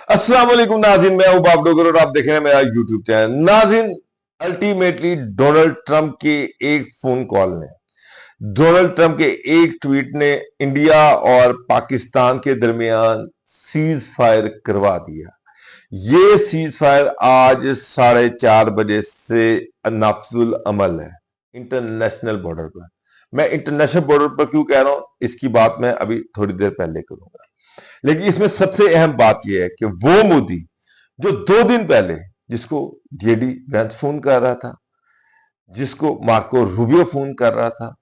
अस्सलाम वालेकुम नाज़रीन, मैं हूं बाब डोगर और आप देख रहे हैं मेरा यूट्यूब चैनल। नाज़रीन, अल्टीमेटली डोनाल्ड ट्रंप के एक फोन कॉल ने, डोनाल्ड ट्रंप के एक ट्वीट ने इंडिया और पाकिस्तान के दरमियान सीज फायर करवा दिया। ये सीज फायर आज 4:30 बजे से नाफजुल अमल है इंटरनेशनल बॉर्डर पर। मैं इंटरनेशनल बॉर्डर पर क्यों कह रहा हूं, इसकी बात मैं अभी थोड़ी देर पहले करूंगा। लेकिन इसमें सबसे अहम बात यह है कि वो मोदी जो 2 दिन पहले, जिसको जेडी वेंस फोन कर रहा था, जिसको मार्को रूबियो फोन कर रहा था,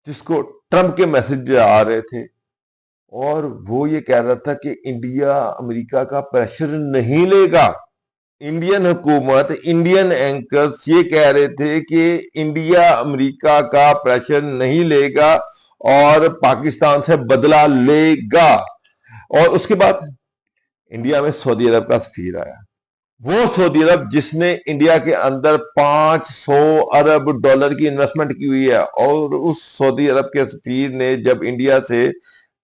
जिसको ट्रंप के मैसेज आ रहे थे, और वो ये कह रहा था कि इंडिया अमेरिका का प्रेशर नहीं लेगा। इंडियन हुकूमत, इंडियन एंकर्स ये कह रहे थे कि इंडिया अमेरिका का प्रेशर नहीं लेगा और पाकिस्तान से बदला लेगा। और उसके बाद इंडिया में सऊदी अरब का सफीर आया, वो सऊदी अरब जिसने इंडिया के अंदर 500 अरब डॉलर की इन्वेस्टमेंट की हुई है। और उस सऊदी अरब के सफीर ने जब इंडिया से,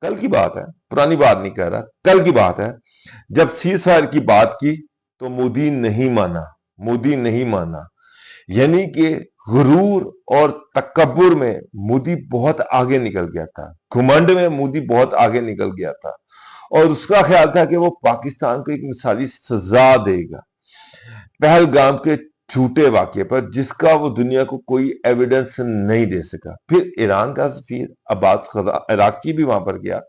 कल की बात है, पुरानी बात नहीं कह रहा, कल की बात है, जब सीज फायर की बात की तो मोदी नहीं माना। मोदी नहीं माना, यानी कि गुरूर और तकब्बुर में मोदी बहुत आगे निकल गया था, घुमंड में मोदी बहुत आगे निकल गया था, और उसका ख्याल था कि वो पाकिस्तान को एक मिसाली सजा देगा पहलगाम के झूठे वाक्य पर, जिसका वो दुनिया को कोई एविडेंस नहीं दे सका। फिर ईरान का सफीर अब्बास इराक़ची भी वहां पर गया।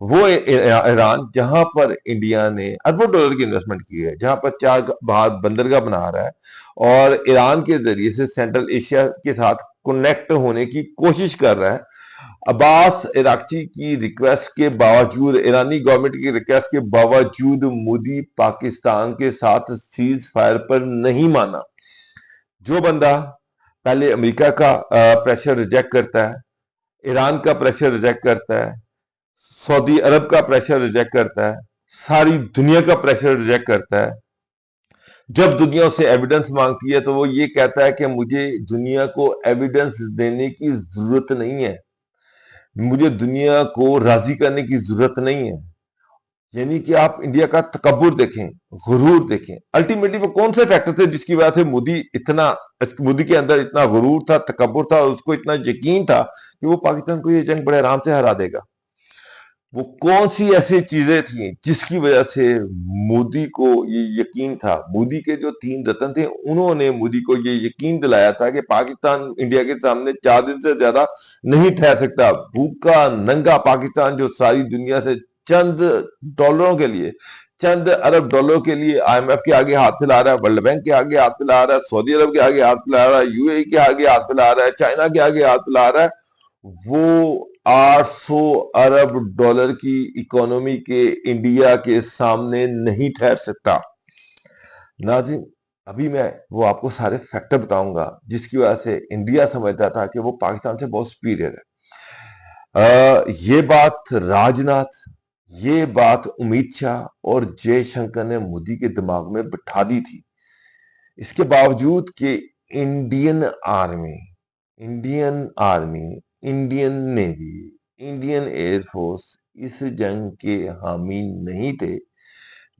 वो ईरान जहां पर इंडिया ने अरबों डॉलर की इन्वेस्टमेंट की है, जहां पर 4 बंदरगाह बना रहा है और ईरान के जरिए से सेंट्रल एशिया के साथ कनेक्ट होने की कोशिश कर रहा है। अब्बास इराक़ची की रिक्वेस्ट के बावजूद, ईरानी गवर्नमेंट की रिक्वेस्ट के बावजूद, मोदी पाकिस्तान के साथ सीज फायर पर नहीं माना। जो बंदा पहले अमेरिका का प्रेशर रिजेक्ट करता है, ईरान का प्रेशर रिजेक्ट करता है, सऊदी अरब का प्रेशर रिजेक्ट करता है, सारी दुनिया का प्रेशर रिजेक्ट करता है, जब दुनिया से एविडेंस मांगती है तो वो ये कहता है कि मुझे दुनिया को एविडेंस देने की जरूरत नहीं है, मुझे दुनिया को राजी करने की जरूरत नहीं है। यानी कि आप इंडिया का तकब्बुर देखें, गुरूर देखें। अल्टीमेटली वो कौन से फैक्टर थे जिसकी वजह से मोदी के अंदर इतना गुरूर था, तकब्बुर था, और उसको इतना यकीन था कि वो पाकिस्तान को ये जंग बड़े आराम से हरा देगा। वो कौन सी ऐसी चीजें थी जिसकी वजह से मोदी को ये यकीन था? मोदी के जो 3 रत्न थे, उन्होंने मोदी को ये यकीन दिलाया था कि पाकिस्तान इंडिया के सामने 4 दिन से ज्यादा नहीं ठहर सकता। भूखा नंगा पाकिस्तान जो सारी दुनिया से चंद डॉलरों के लिए, चंद अरब डॉलर के लिए आईएमएफ के आगे हाथ फैला रहा है, वर्ल्ड बैंक के आगे हाथ फैला रहा है, सऊदी अरब के आगे हाथ फैला रहा है, यूएई के आगे हाथ फैला रहा है, चाइना के आगे हाथ फैला रहा है, वो 800 अरब डॉलर की इकोनॉमी के इंडिया के सामने नहीं ठहर सकता। नाज़रीन, अभी मैं वो आपको सारे फैक्टर बताऊंगा जिसकी वजह से इंडिया समझता था कि वो पाकिस्तान से बहुत सुपीरियर है। ये बात राजनाथ, ये बात अमित शाह और जयशंकर ने मोदी के दिमाग में बिठा दी थी। इसके बावजूद कि Indian army, Indian army, Indian navy, Indian air force इस जंग के हामी नहीं थे,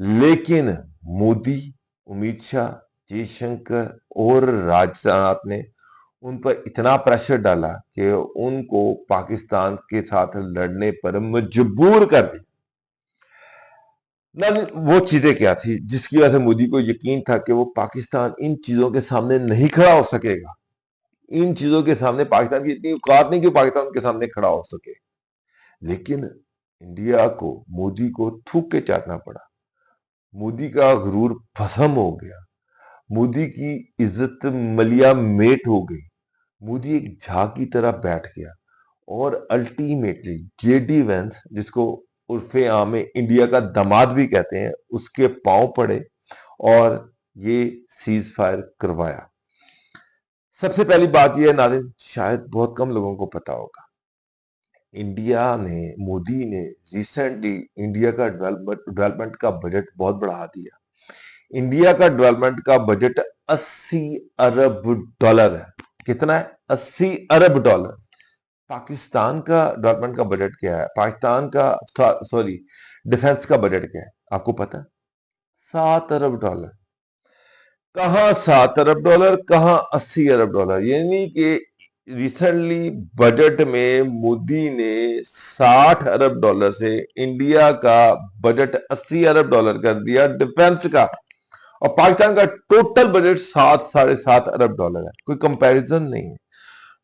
लेकिन मोदी, अमित शाह, जयशंकर और राजनाथ ने उन पर इतना प्रेशर डाला कि उनको पाकिस्तान के साथ लड़ने पर मजबूर कर दिया। वो चीजें क्या थी जिसकी वजह से मोदी को यकीन था कि वो पाकिस्तान इन चीजों के सामने नहीं खड़ा हो सकेगा? इन चीजों के सामने पाकिस्तान की इतनी औकात नहीं कि पाकिस्तान के सामने खड़ा हो सके। लेकिन इंडिया को, मोदी को थूक के चाटना पड़ा। मोदी का गुरूर भस्म हो गया, मोदी की इज्जत मलिया मेट हो गई, मोदी एक झाग की तरह बैठ गया। और अल्टीमेटली जेडी वेंस, जिसको उर्फे आम में इंडिया का दामाद भी कहते हैं, उसके पांव पड़े और ये सीज फायर करवाया। सबसे पहली बात यह है नाज़रीन, शायद बहुत कम लोगों को पता होगा, इंडिया ने, मोदी ने रिसेंटली इंडिया का डेवलपमेंट का बजट बहुत बढ़ा दिया। इंडिया का डेवलपमेंट का बजट 80 अरब डॉलर है। कितना है? 80 अरब डॉलर। पाकिस्तान का डेवलपमेंट का बजट क्या है? पाकिस्तान का, सॉरी, डिफेंस का बजट क्या है? आपको पता है? $7 अरब। कहाँ $7 अरब, कहाँ $80 अरब। यानी कि रिसेंटली बजट में मोदी ने $60 अरब से इंडिया का बजट $80 अरब कर दिया डिफेंस का, और पाकिस्तान का टोटल बजट 7 साढ़े 7 अरब है। कोई कंपैरिजन नहीं है।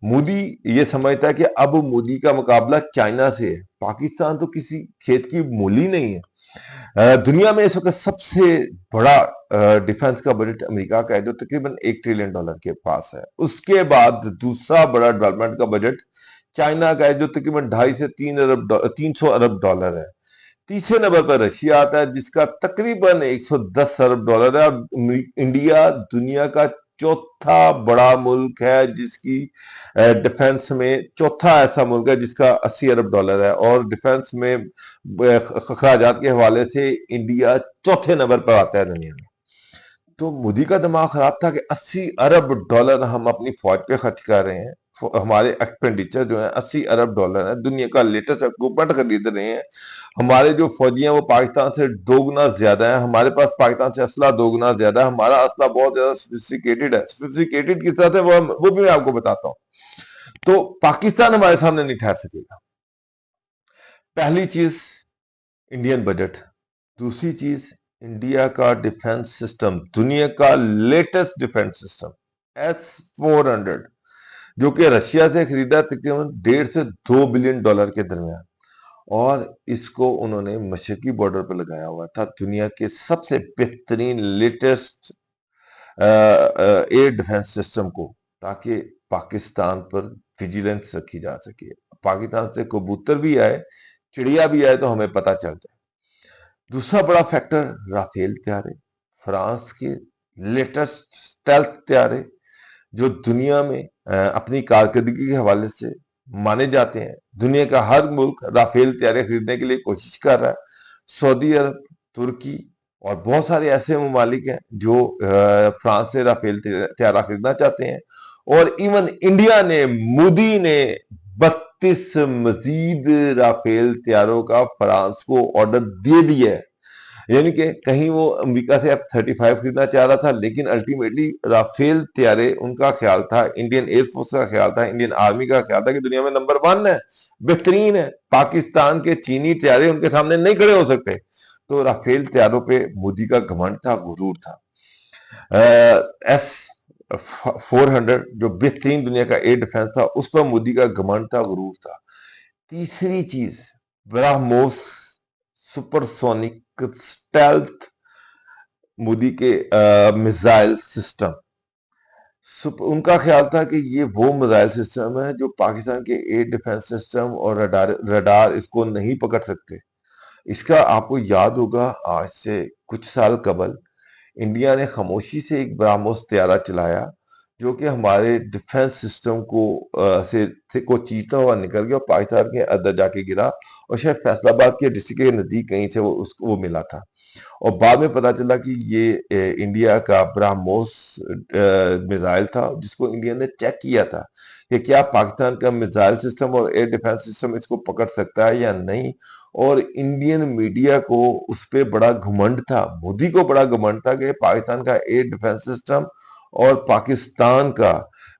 मोदी ये समझता है कि अब मोदी का मुकाबला चाइना से है। पाकिस्तान तो किसी खेत की मूली नहीं है। दुनिया में इस वक्त सबसे बड़ा डिफेंस का बजट अमेरिका का है, जो तकरीबन $1 ट्रिलियन के पास है। उसके बाद दूसरा बड़ा डेवलपमेंट का बजट चाइना का है, जो तकरीबन 2.5 से 300 अरब है। तीसरे नंबर पर रशिया आता है, जिसका तकरीबन $110 अरब है। और इंडिया दुनिया का चौथा बड़ा मुल्क है, जिसकी डिफेंस में चौथा ऐसा मुल्क है जिसका $80 अरब है, और डिफेंस में अखराजात के हवाले से इंडिया चौथे नंबर पर आता है दुनिया में। तो मोदी का दिमाग खराब था कि $80 अरब हम अपनी फौज पे खर्च कर रहे हैं। हमारे एक्सपेंडिचर जो है $80 अरब है। दुनिया का लेटेस्ट इक्विपमेंट खरीद रहे हैं। हमारे जो फौजी हैं वो पाकिस्तान से दोगुना ज्यादा है। हमारे पास पाकिस्तान से असला दोगुना ज्यादा है। हमारा असला बहुत ज्यादा सोफिस्टिकेटेड है। सोफिस्टिकेटेड किस तरह से वो भी मैं आपको बताता हूँ। तो पाकिस्तान हमारे सामने नहीं ठहर सकेगा। पहली चीज इंडियन बजट, दूसरी चीज इंडिया का डिफेंस सिस्टम, दुनिया का लेटेस्ट डिफेंस सिस्टम S-400, जो कि रशिया से खरीदा तकरीबन $1.5 से $2 बिलियन के दरमियान, और इसको उन्होंने मशरकी बॉर्डर पर लगाया हुआ था। दुनिया के सबसे बेहतरीन लेटेस्ट एयर डिफेंस सिस्टम को, ताकि पाकिस्तान पर विजिलेंस रखी जा सके। पाकिस्तान से कबूतर भी आए, चिड़िया भी आए, तो हमें पता चल जाए। दूसरा बड़ा फैक्टर राफेल त्यारे, फ्रांस के लेटेस्ट स्टेल्थ त्यारे, जो दुनिया में अपनी कारकर्दगी के हवाले से माने जाते हैं। दुनिया का हर मुल्क राफेल त्यारे खरीदने के लिए कोशिश कर रहा है। सऊदी अरब, तुर्की और बहुत सारे ऐसे ममालिक हैं जो फ्रांस से राफेल त्यारा खरीदना चाहते हैं। और इवन इंडिया ने, मोदी ने 32 मजीद राफेल त्यारों का फ्रांस को ऑर्डर दे दिया है। यानी कि कहीं वो अमेरिका से F-35 खरीदना चाह रहा था, लेकिन अल्टीमेटली राफेल त्यारे उनका ख्याल था, इंडियन एयरफोर्स का ख्याल था, इंडियन आर्मी का ख्याल था कि दुनिया में नंबर 1 है, बेहतरीन है। पाकिस्तान के चीनी त्यारे उनके सामने नहीं खड़े हो सकते। तो राफेल त्यारों पे मोदी का घमंड था, गुरूर था। S-400 जो बेहतरीन दुनिया का एयर डिफेंस था, उस पर मोदी का घमंड था, गुरूर था। तीसरी चीज ब्रह्मोस सुपरसोनिक स्टेल्थ मोदी के मिसाइल सिस्टम। उनका ख्याल था कि ये वो मिसाइल सिस्टम है जो पाकिस्तान के एयर डिफेंस सिस्टम और रडार इसको नहीं पकड़ सकते। इसका आपको याद होगा, आज से कुछ साल कबल इंडिया ने खामोशी से एक ब्राह्मोस त्यारा चलाया, जो कि हमारे डिफेंस सिस्टम को चीरता हुआ निकल गया और पाकिस्तान के अंदर जाके गिरा, और शायद फैसलाबाद के डिस्ट्रिक्ट के नजदीक कहीं से वो मिला था। और बाद में पता चला कि ये इंडिया का ब्रह्मोस मिसाइल था, जिसको इंडिया ने चेक किया था कि क्या पाकिस्तान का मिसाइल सिस्टम और एयर डिफेंस सिस्टम इसको पकड़ सकता है या नहीं। और इंडियन मीडिया को उस पर बड़ा घमंड था, मोदी को बड़ा घमंड था कि पाकिस्तान का एयर डिफेंस सिस्टम और पाकिस्तान का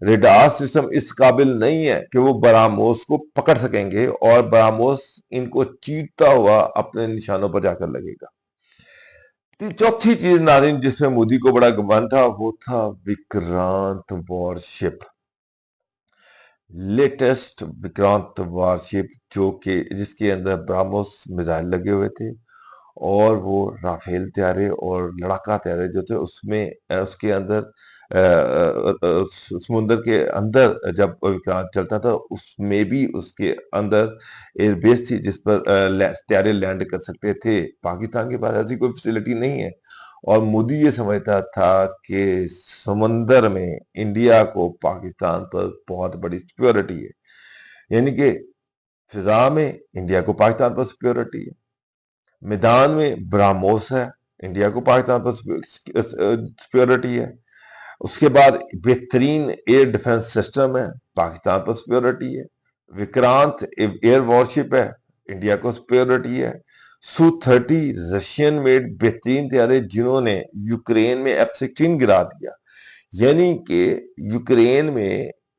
रेडार सिस्टम इस काबिल नहीं है कि वो ब्रह्मोस को पकड़ सकेंगे, और ब्रह्मोस इनको चीरता हुआ अपने निशानों पर जाकर लगेगा। चौथी चीज नाज़रीन जिसमें मोदी को बड़ा घमंड था, वो था Vikrant worship. Latest Vikrant worship, जो कि जिसके अंदर ब्रह्मोस मिसाइल लगे हुए थे, और वो राफेल त्यारे और लड़ाका त्यारे जो थे उसमें उसके अंदर समुद्र के अंदर जब विक्रांत चलता था, उसमें भी उसके अंदर एयरबेस थी जिस पर त्यारे लैंड कर सकते थे। पाकिस्तान के पास ऐसी कोई फैसिलिटी नहीं है, और मोदी ये समझता था कि समंदर में इंडिया को पाकिस्तान पर बहुत बड़ी सिक्योरिटी है। यानी कि फिजा में इंडिया को पाकिस्तान पर सिक्योरिटी है, मैदान में ब्रह्मोस है, इंडिया को पाकिस्तान पर सिक्योरिटी है। उसके बाद बेहतरीन एयर डिफेंस सिस्टम है, पाकिस्तान पर सिक्योरिटी है। विक्रांत एयर वॉरशिप है, इंडिया को सिक्योरिटी है। Su-30 रशियन मेड बेहतरीन तैयारे जिन्होंने यूक्रेन में F-16 गिरा दिया। यानी कि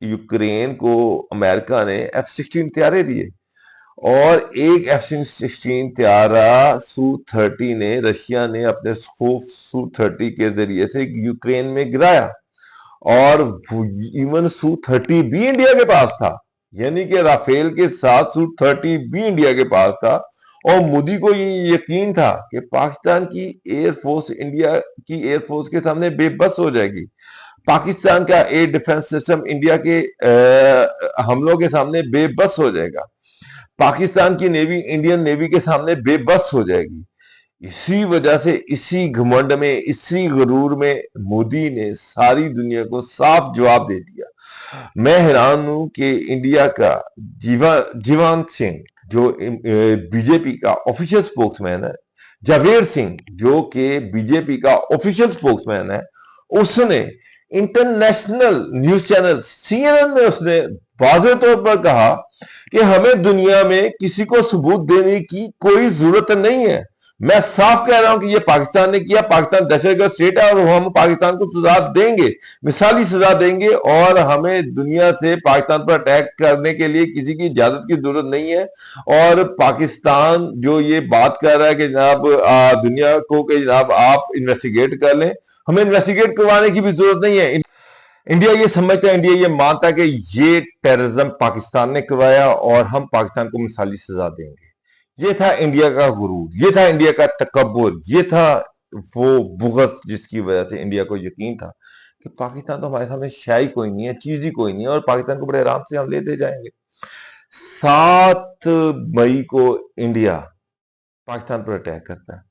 यूक्रेन को अमेरिका ने F-16 तैयारे दिए और एक F-16 तैयारा Su-30 ने रशिया ने अपने Su-30 के जरिए से यूक्रेन में गिराया और इवन Su-30 भी इंडिया के पास था। यानी कि राफेल के साथ Su-30 भी इंडिया के पास था और मोदी को ये यकीन था कि पाकिस्तान की एयरफोर्स इंडिया की एयरफोर्स के सामने बेबस हो जाएगी। पाकिस्तान का एयर डिफेंस सिस्टम इंडिया के हमलों के सामने बेबस हो जाएगा। पाकिस्तान की नेवी इंडियन नेवी के सामने बेबस हो जाएगी। इसी वजह से इसी घमंड में इसी गुरूर में मोदी ने सारी दुनिया को साफ जवाब दे दिया। मैं हैरान हूं कि इंडिया का जीवांत सिंह जो बीजेपी का ऑफिशियल स्पोक्समैन है, जावेद सिंह जो कि बीजेपी का ऑफिशियल स्पोक्समैन है, उसने इंटरनेशनल न्यूज चैनल सीएनएन में उसने वाज़ेह तौर पर कहा कि हमें दुनिया में किसी को सबूत देने की कोई जरूरत नहीं है। मैं साफ कह रहा हूं कि ये पाकिस्तान ने किया, पाकिस्तान दहशतगर्द स्टेट है और हम पाकिस्तान को सजा देंगे, मिसाली सजा देंगे और हमें दुनिया से पाकिस्तान पर अटैक करने के लिए किसी की इजाजत की जरूरत नहीं है। और पाकिस्तान जो ये बात कर रहा है कि जनाब दुनिया को कि जनाब आप इन्वेस्टिगेट कर लें, हमें इन्वेस्टिगेट करवाने की भी जरूरत नहीं है। इंडिया ये समझता है, इंडिया ये मानता है कि ये टेररिज्म पाकिस्तान ने करवाया और हम पाकिस्तान को मिसाली सजा देंगे। ये था इंडिया का गुरूर, ये था इंडिया का तकब्बुर, ये था वो बुग़्ज़ जिसकी वजह से इंडिया को यकीन था कि पाकिस्तान तो हमारे सामने शाही कोई नहीं है, चीज ही कोई नहीं है और पाकिस्तान को बड़े आराम से हम लेते जाएंगे। 7 मई को इंडिया पाकिस्तान पर अटैक करता है,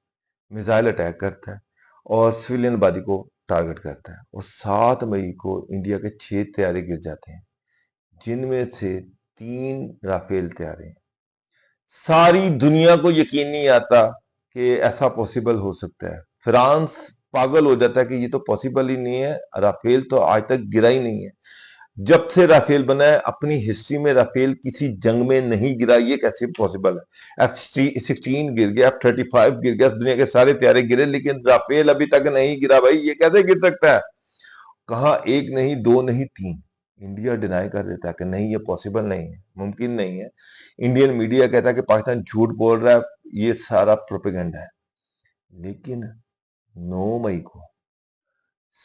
मिसाइल अटैक करता है और सिविलियन आबादी को टारगेट करता है और 7 मई को इंडिया के 6 तैयारे गिर जाते हैं, जिनमें से 3 राफेल तैयारे हैं। सारी दुनिया को यकीन नहीं आता कि ऐसा पॉसिबल हो सकता है। फ्रांस पागल हो जाता है कि ये तो पॉसिबल ही नहीं है, राफेल तो आज तक गिरा ही नहीं है। जब से राफेल बना है अपनी हिस्ट्री में राफेल किसी जंग में नहीं गिरा, ये कैसे पॉसिबल है? F-16 गिर गया, F-35 गिर गया, दुनिया के सारे तैयारे गिरे, लेकिन राफेल अभी तक नहीं गिरा। भाई ये कैसे गिर सकता है? कहा एक नहीं, दो नहीं, 3। इंडिया डिनाई कर देता है कि नहीं ये पॉसिबल नहीं है, मुमकिन नहीं है। इंडियन मीडिया कहता है कि पाकिस्तान झूठ बोल रहा है, ये सारा प्रोपेगेंडा है। लेकिन 9 मई को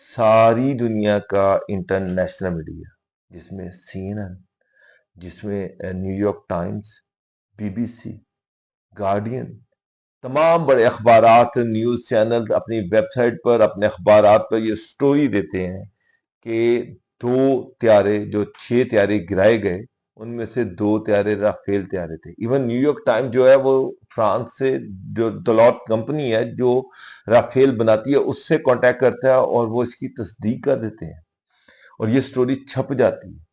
सारी दुनिया का इंटरनेशनल मीडिया, जिसमें CNN, जिसमें न्यूयॉर्क टाइम्स, BBC, गार्डियन, तमाम बड़े अखबारात, न्यूज चैनल अपनी वेबसाइट पर, अपने अखबारात पर ये स्टोरी देते हैं कि 2 तैयारे जो 6 तैयारे गिराए गए, उनमें से 2 तैयारे राफेल तैयारे थे। इवन न्यूयॉर्क टाइम्स जो है वो फ्रांस से जो दलौट कंपनी है जो राफेल बनाती है उससे कांटेक्ट करता है और वो इसकी तस्दीक कर देते हैं और ये स्टोरी छप जाती है।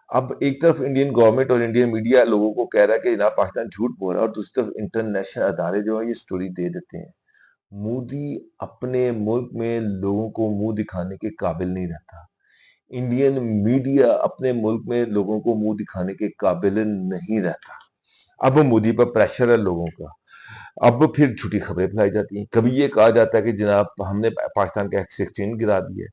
अब एक तरफ इंडियन गवर्नमेंट और इंडियन मीडिया लोगों को कह रहा है कि जनाब पाकिस्तान झूठ बोल रहा है और दूसरी तरफ इंटरनेशनल अदारे जो है ये स्टोरी दे देते हैं। मोदी अपने मुल्क में लोगों को मुंह दिखाने के काबिल नहीं रहता। इंडियन मीडिया अपने मुल्क में लोगों को मुंह दिखाने के काबिल नहीं रहता। अब मोदी पर प्रेशर है लोगों का। अब फिर झूठी खबरें फैलाई जाती हैं। कभी ये कहा जाता है कि जनाब हमने पाकिस्तान का F-16 गिरा दिया है,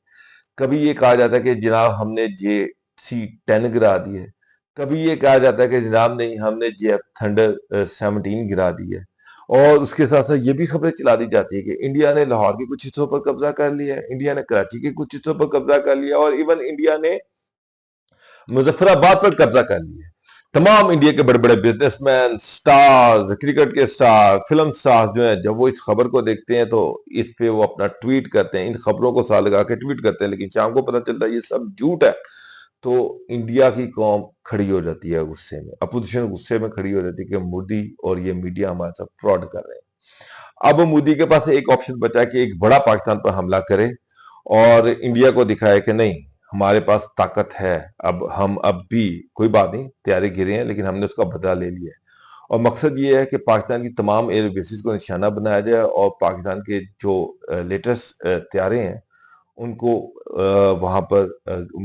कभी ये कहा जाता है कि जनाब हमने JC-10 गिरा दी है, कभी ये कहा जाता है कि जनाब नहीं हमने JF थंडर 17 गिरा दी है। और उसके साथ साथ ये भी खबरें चला दी जाती है कि इंडिया ने लाहौर के कुछ हिस्सों पर कब्जा कर लिया है, इंडिया ने कराची के कुछ हिस्सों पर कब्जा कर लिया और इवन इंडिया ने मुजफ्फराबाद पर कब्जा कर लिया है। तमाम इंडिया के बड़े बड़े बिजनेसमैन, स्टार्स, क्रिकेट के स्टार, फिल्म स्टार्स जो हैं, जब वो इस खबर को देखते हैं तो इस पे वो अपना ट्वीट करते हैं, इन खबरों को साथ लगा के ट्वीट करते हैं, लेकिन शाम को पता चलता है ये सब झूठ है। तो इंडिया की कौम खड़ी हो जाती है गुस्से में, अपोजिशन गुस्से में खड़ी हो जाती है कि मोदी और ये मीडिया हमारे साथ फ्रॉड कर रहे हैं। अब मोदी के पास एक ऑप्शन बचा है कि एक बड़ा पाकिस्तान पर हमला करे और इंडिया को दिखाए कि नहीं हमारे पास ताकत है, अब भी कोई बात नहीं, तैयारी गिरे हैं लेकिन हमने उसका बदला ले लिया है। और मकसद ये है कि पाकिस्तान की तमाम एयर बेसिस को निशाना बनाया जाए और पाकिस्तान के जो लेटेस्ट तैयारे हैं उनको वहां पर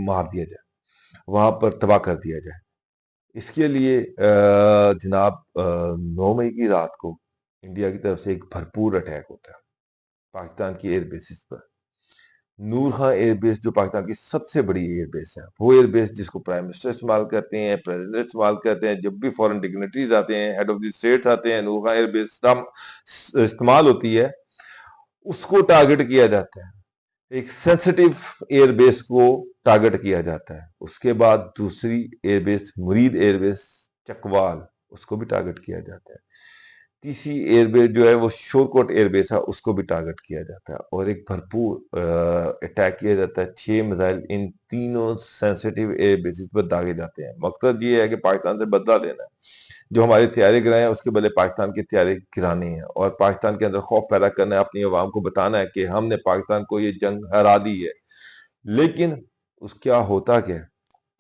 मार दिया जाए, वहां पर तबाह कर दिया जाए। इसके लिए जनाब 9 मई की रात को इंडिया की तरफ से एक भरपूर अटैक होता है पाकिस्तान की एयर बेसिस पर। नूर खां एयर बेस जो पाकिस्तान की सबसे बड़ी एयर बेस है, वो एयर बेस जिसको प्राइम मिनिस्टर इस्तेमाल करते हैं, प्रेसिडेंट इस्तेमाल करते हैं, जब भी फॉरेन डिग्नेटरीज आते हैं, हेड ऑफ द स्टेट्स आते हैं, नूर खां एयर बेस इस्तेमाल होती है, उसको टारगेट किया जाता है। एक सेंसिटिव एयरबेस को टारगेट किया जाता है। उसके बाद दूसरी एयरबेस मुरीद एयरबेस चकवाल, उसको भी टारगेट किया जाता है। तीसरी एयरबेस जो है वो शोरकोट एयरबेस है, उसको भी टारगेट किया जाता है और एक भरपूर अटैक किया जाता है। 6 मिसाइल इन तीनों सेंसिटिव एयरबेसिस पर दागे जाते हैं। मकसद ये है कि पाकिस्तान से बदला लेना है। जो हमारे तैयारे गिराए हैं उसके बदले पाकिस्तान के तैयारे गिराने हैं और पाकिस्तान के अंदर खौफ पैदा करना है, अपनी अवाम को बताना है कि हमने पाकिस्तान को ये जंग हरा दी है। लेकिन उस क्या होता क्या है,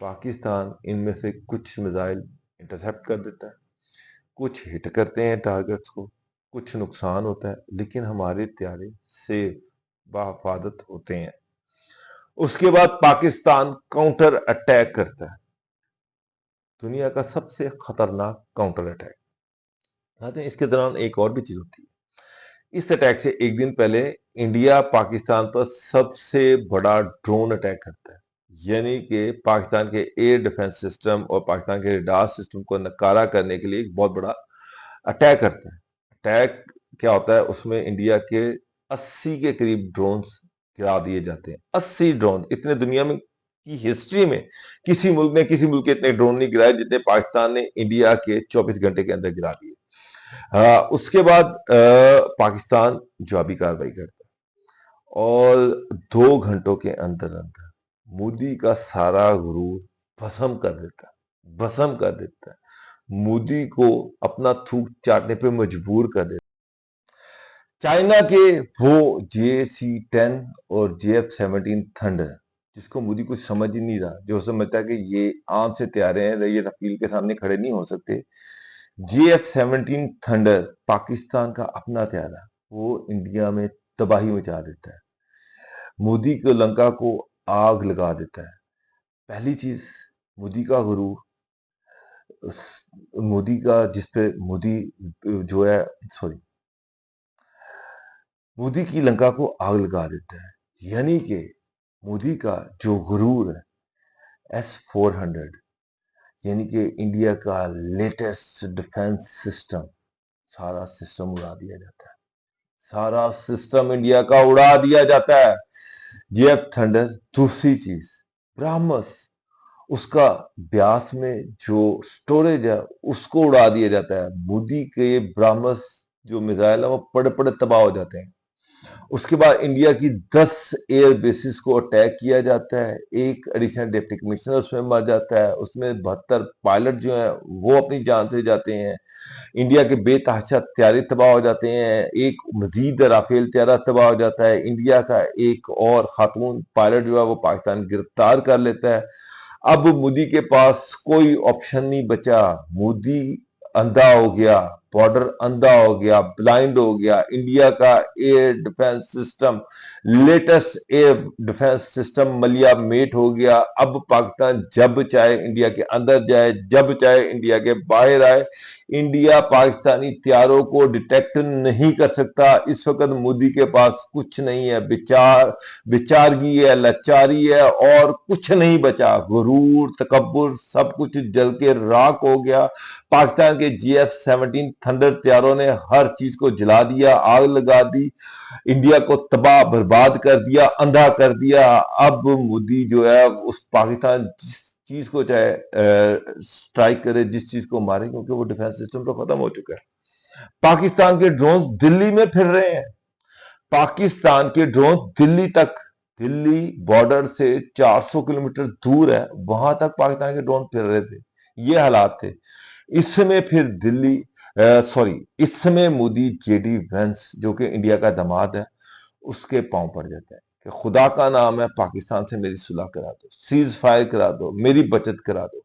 पाकिस्तान इनमें से कुछ मिसाइल इंटरसेप्ट कर देता है, कुछ हिट करते हैं टारगेट्स को, कुछ नुकसान होता है, लेकिन हमारे तैयारे सेफ बहिफाजत होते हैं। उसके बाद पाकिस्तान काउंटर अटैक करता है, दुनिया का सबसे खतरनाक काउंटर अटैक। इसके दौरान एक और भी चीज होती है। इस अटैक से एक दिन पहले इंडिया पाकिस्तान पर सबसे बड़ा ड्रोन अटैक करता है, यानी कि पाकिस्तान के एयर डिफेंस सिस्टम और पाकिस्तान के रडार सिस्टम को नकारा करने के लिए एक बहुत बड़ा अटैक करता है। अटैक क्या होता है, उसमें इंडिया के 80 के करीब ड्रोन गिरा दिए जाते हैं। 80 ड्रोन, इतने दुनिया में की हिस्ट्री में किसी मुल्क के इतने ड्रोन नहीं गिराए जितने पाकिस्तान ने इंडिया के 24 घंटे के अंदर गिरा दिए। उसके बाद पाकिस्तान जवाबी कार्रवाई करता है और 2 घंटों के अंदर अंदर मोदी का सारा गुरूर भस्म कर देता है, मोदी को अपना थूक चाटने पे मजबूर कर देता है। चाइना के वो JC-10 और JF-17 थंडर, जिसको मोदी कुछ समझ ही नहीं रहा, जो समझता है कि ये आम से तैयारे हैं, ये रफील के सामने खड़े नहीं हो सकते। JF-17 थंडर पाकिस्तान का अपना तैयारा, वो इंडिया में तबाही मचा देता है, मोदी को लंका को आग लगा देता है। पहली चीज, मोदी का गुरूर, मोदी का जिस पे मोदी जो है मोदी की लंका को आग लगा देता है, यानी कि मोदी का जो गुरूर है S-400, यानी कि इंडिया का लेटेस्ट डिफेंस सिस्टम, सारा सिस्टम उड़ा दिया जाता है, सारा सिस्टम इंडिया का उड़ा दिया जाता है। JF thunder. दूसरी चीज, ब्राह्मस, उसका ब्यास में जो स्टोरेज है उसको उड़ा दिया जाता है। मोदी के ब्राह्मस जो मिसाइल है वो पड़े पड़े तबाह हो जाते हैं। उसके बाद इंडिया की 10 एयर बेसिस को अटैक किया जाता है, एक एडिशनल डिप्टी कमिश्नर उसमें मर जाता है, उसमें 72 पायलट जो है वो अपनी जान से जाते हैं। इंडिया के बेतहाशा तैयारे तबाह हो जाते हैं, एक मजीद राफेल तैयारा तबाह हो जाता है। इंडिया का एक और खातून पायलट जो है वो पाकिस्तान गिरफ्तार कर लेता है। अब मोदी के पास कोई ऑप्शन नहीं बचा, मोदी अंधा हो गया, बॉर्डर अंधा हो गया, ब्लाइंड हो गया। इंडिया का air defence system, latest air defence system मलिया मेट हो गया। अब पाकिस्तान जब चाहे इंडिया के अंदर जाए, जब चाहे इंडिया के बाहर आए, इंडिया पाकिस्तानी हथियारों को डिटेक्ट नहीं कर सकता। इस वक्त मोदी के पास कुछ नहीं है, बेचारगी है, लाचारी है और कुछ नहीं बचा। गुरूर, तकब्बुर, सब कुछ जल के राख हो गया। पाकिस्तान के JF-17 थंडर हथियारों ने हर चीज को जला दिया, आग लगा दी, इंडिया को तबाह बर्बाद कर दिया, अंधा कर दिया। अब मोदी जो है उस पाकिस्तान जिस चीज को चाहे स्ट्राइक करे, जिस चीज को मारे, क्योंकि वो डिफेंस सिस्टम तो खत्म हो चुका है। पाकिस्तान के ड्रोन दिल्ली में फिर रहे हैं, पाकिस्तान के ड्रोन दिल्ली बॉर्डर से 400 किलोमीटर दूर है, वहां तक पाकिस्तान के ड्रोन फिर रहे थे। ये हालात थे। इस समय फिर इस समय मोदी JD वेंस, जो कि इंडिया का दामाद है, उसके पांव पड़ जाता है कि खुदा का नाम है, पाकिस्तान से मेरी सुलह करा दो, सीज फायर करा दो, मेरी बचत करा दो।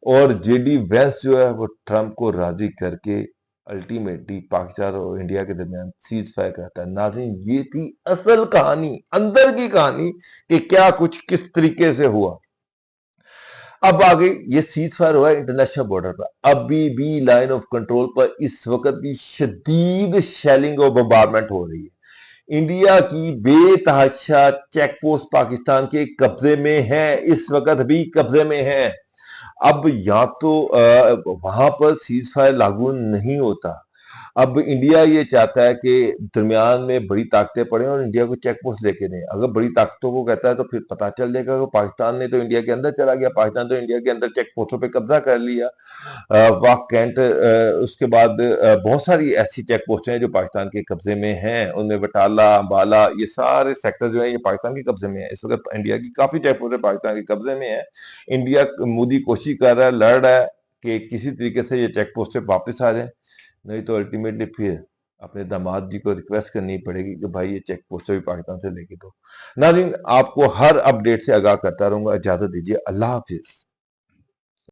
और JD वेंस जो है वो ट्रंप को राजी करके अल्टीमेटली पाकिस्तान और इंडिया के दरमियान सीज फायर करता है। नाज़रीन, ये थी असल कहानी, अंदर की कहानी कि क्या कुछ किस तरीके से हुआ। अब आ गई ये सीज फायर हुआ है इंटरनेशनल बॉर्डर पर, अभी भी लाइन ऑफ कंट्रोल पर इस वक्त भी शदीद शेलिंग और बम्बारमेंट हो रही है। इंडिया की बेतहाशा चेक पोस्ट पाकिस्तान के कब्जे में है, इस वक्त भी कब्जे में है। अब या तो वहां पर सीज फायर लागू नहीं होता, अब इंडिया ये चाहता है कि दरमियान में बड़ी ताकतें पड़े और इंडिया को चेक पोस्ट लेके दें। अगर बड़ी ताकतों को कहता है तो फिर पता चल जाएगा कि पाकिस्तान ने तो इंडिया के अंदर चला गया, पाकिस्तान तो इंडिया के अंदर चेक पोस्टों पे कब्जा कर लिया। वाक कैंट, उसके बाद बहुत सारी ऐसी चेक पोस्टें हैं जो पाकिस्तान के कब्जे में हैं, उनमें बटाला, अम्बाला, ये सारे सेक्टर जो है ये पाकिस्तान के कब्जे में है। इस वक्त इंडिया की काफी चेक पोस्टें पाकिस्तान के कब्जे में है। इंडिया मोदी कोशिश कर रहा है, लड़ रहा है कि किसी तरीके से ये चेक पोस्टें वापस आ जाए, नहीं तो अल्टीमेटली फिर अपने दामाद जी को रिक्वेस्ट करनी पड़ेगी कि भाई ये चेक पोस्ट भी पाकिस्तान से लेके दो। नाज़रीन, आपको हर अपडेट से आगाह करता रहूंगा। इजाजत दीजिए, अल्लाह हाफिज।